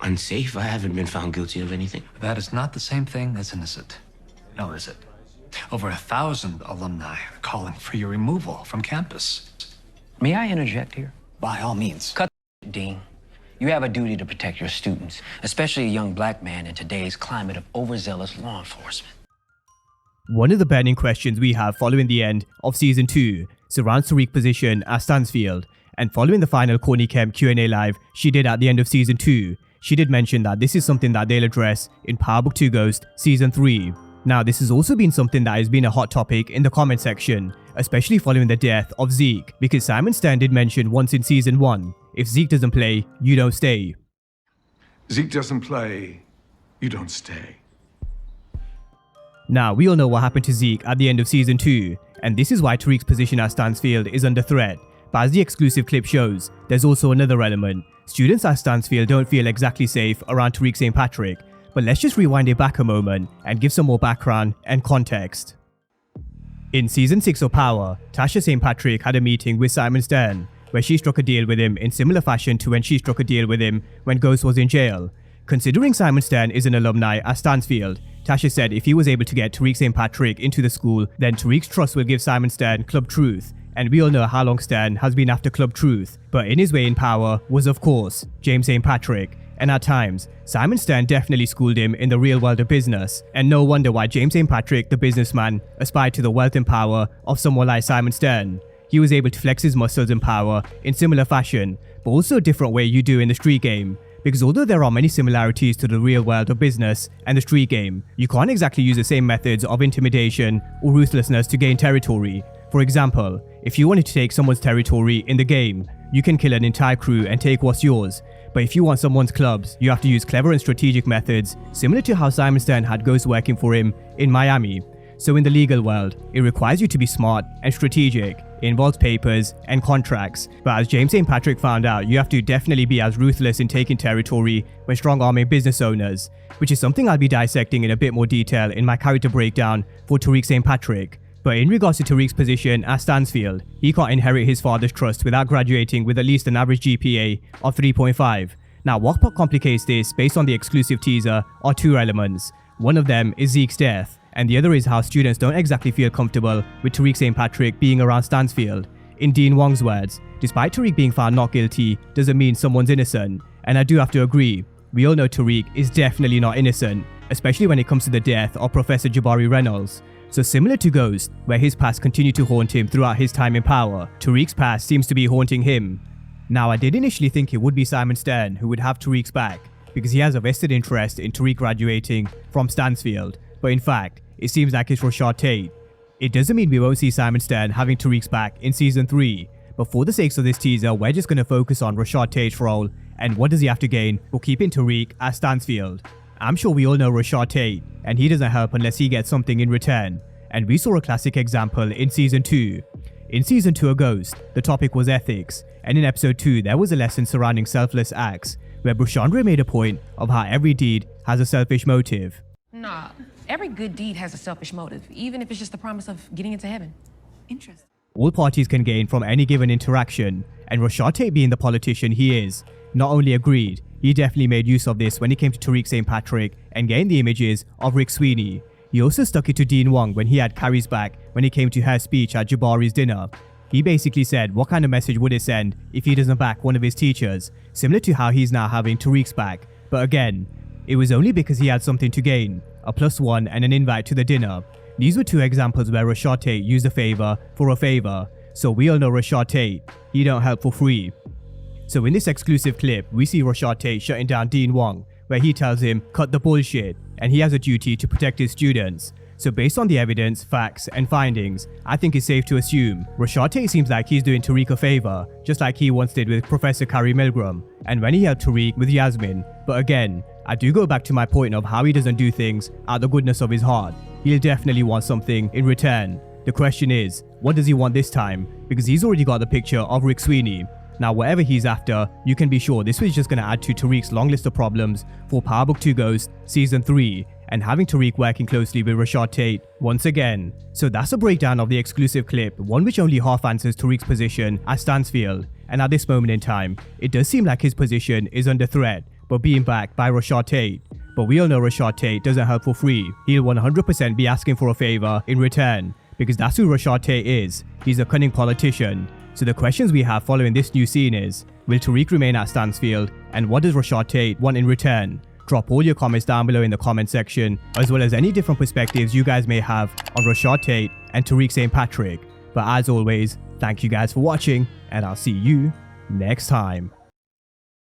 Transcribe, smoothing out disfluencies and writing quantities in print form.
unsafe. I haven't been found guilty of anything. That is not the same thing as innocent. No, is it? Over 1,000 alumni are calling for your removal from campus. May I interject here? By all means. Cut the Dean. You have a duty to protect your students, especially a young black man in today's climate of overzealous law enforcement. One of the burning questions we have following the end of Season 2 surrounds Tariq's position at Stansfield, and following the final Corny Kemp Q&A live she did at the end of Season 2, she did mention that this is something that they'll address in Power Book 2 Ghost Season 3. Now, this has also been something that has been a hot topic in the comment section, especially following the death of Zeke, because Simon Stern did mention once in Season 1, if Zeke doesn't play, you don't stay. Zeke doesn't play, you don't stay. Now, we all know what happened to Zeke at the end of Season 2, and this is why Tariq's position at Stansfield is under threat. But as the exclusive clip shows, there's also another element. Students at Stansfield don't feel exactly safe around Tariq St Patrick. But let's just rewind it back a moment and give some more background and context. In Season 6 of Power, Tasha St Patrick had a meeting with Simon Stern, where she struck a deal with him in similar fashion to when she struck a deal with him when Ghost was in jail. Considering Simon Stern is an alumni at Stansfield, Tasha said if he was able to get Tariq St Patrick into the school, then Tariq's trust will give Simon Stern Club Truth. And we all know how long Stern has been after Club Truth, but in his way in Power was, of course, James St Patrick. And at times, Simon Stern definitely schooled him in the real world of business, and no wonder why James St Patrick, the businessman, aspired to the wealth and power of someone like Simon Stern. He was able to flex his muscles and power in similar fashion, but also a different way you do in the street game. Because although there are many similarities to the real world of business and the street game, you can't exactly use the same methods of intimidation or ruthlessness to gain territory. For example, if you wanted to take someone's territory in the game, you can kill an entire crew and take what's yours. But if you want someone's clubs, you have to use clever and strategic methods, similar to how Simon Stern had Ghost working for him in Miami. So in the legal world, it requires you to be smart and strategic. It involves papers and contracts. But as James St Patrick found out, you have to definitely be as ruthless in taking territory when strong-arming business owners, which is something I'll be dissecting in a bit more detail in my character breakdown for Tariq St Patrick. But in regards to Tariq's position at Stansfield, he can't inherit his father's trust without graduating with at least an average GPA of 3.5. Now, what complicates this based on the exclusive teaser are two elements. One of them is Zeke's death, and the other is how students don't exactly feel comfortable with Tariq St Patrick being around Stansfield. In Dean Wong's words, despite Tariq being found not guilty doesn't mean someone's innocent, and I do have to agree. We all know Tariq is definitely not innocent, especially when it comes to the death of Professor Jabari Reynolds. So similar to Ghost, where his past continued to haunt him throughout his time in Power, Tariq's past seems to be haunting him. Now, I did initially think it would be Simon Stern who would have Tariq's back, because he has a vested interest in Tariq graduating from Stansfield, but in fact, it seems like it's Rashad Tate. It doesn't mean we won't see Simon Stern having Tariq's back in Season 3, but for the sakes of this teaser, we're just going to focus on Rashad Tate's role and what does he have to gain for keeping Tariq at Stansfield. I'm sure we all know Rashad Tate, and he doesn't help unless he gets something in return. And we saw a classic example in Season 2. In Season 2 of Ghost, the topic was ethics, and in Episode 2 there was a lesson surrounding selfless acts, where Brushandre made a point of how every deed has a selfish motive. Nah, every good deed has a selfish motive, even if it's just the promise of getting into heaven. Interesting. All parties can gain from any given interaction, and Rashad Tate, being the politician he is, not only agreed, he definitely made use of this when it came to Tariq St Patrick and gained the images of Rick Sweeney. He also stuck it to Dean Wong when he had Carrie's back when it came to her speech at Jabari's dinner. He basically said what kind of message would it send if he doesn't back one of his teachers, similar to how he's now having Tariq's back. But again, it was only because he had something to gain, a +1 and an invite to the dinner. These were two examples where Rashad Tate used a favor for a favor. So we all know Rashad Tate, he don't help for free. So in this exclusive clip, we see Rashad Tate shutting down Dean Wong, where he tells him, cut the bullshit, and he has a duty to protect his students. So based on the evidence, facts, and findings, I think it's safe to assume Rashad Tate seems like he's doing Tariq a favor, just like he once did with Professor Carrie Milgram, and when he helped Tariq with Yasmin. But again, I do go back to my point of how he doesn't do things out of the goodness of his heart. He'll definitely want something in return. The question is, what does he want this time? Because he's already got the picture of Rick Sweeney. Now, whatever he's after, you can be sure this was just going to add to Tariq's long list of problems for Power Book 2 Ghost Season 3, and having Tariq working closely with Rashad Tate once again. So that's a breakdown of the exclusive clip, one which only half answers Tariq's position at Stansfield. And at this moment in time, it does seem like his position is under threat, but being backed by Rashad Tate. But we all know Rashad Tate doesn't help for free. He'll 100% be asking for a favor in return, because that's who Rashad Tate is. He's a cunning politician. So the questions we have following this new scene is, will Tariq remain at Stansfield, and what does Rashad Tate want in return? Drop all your comments down below in the comment section, as well as any different perspectives you guys may have on Rashad Tate and Tariq St Patrick. But as always, thank you guys for watching, and I'll see you next time.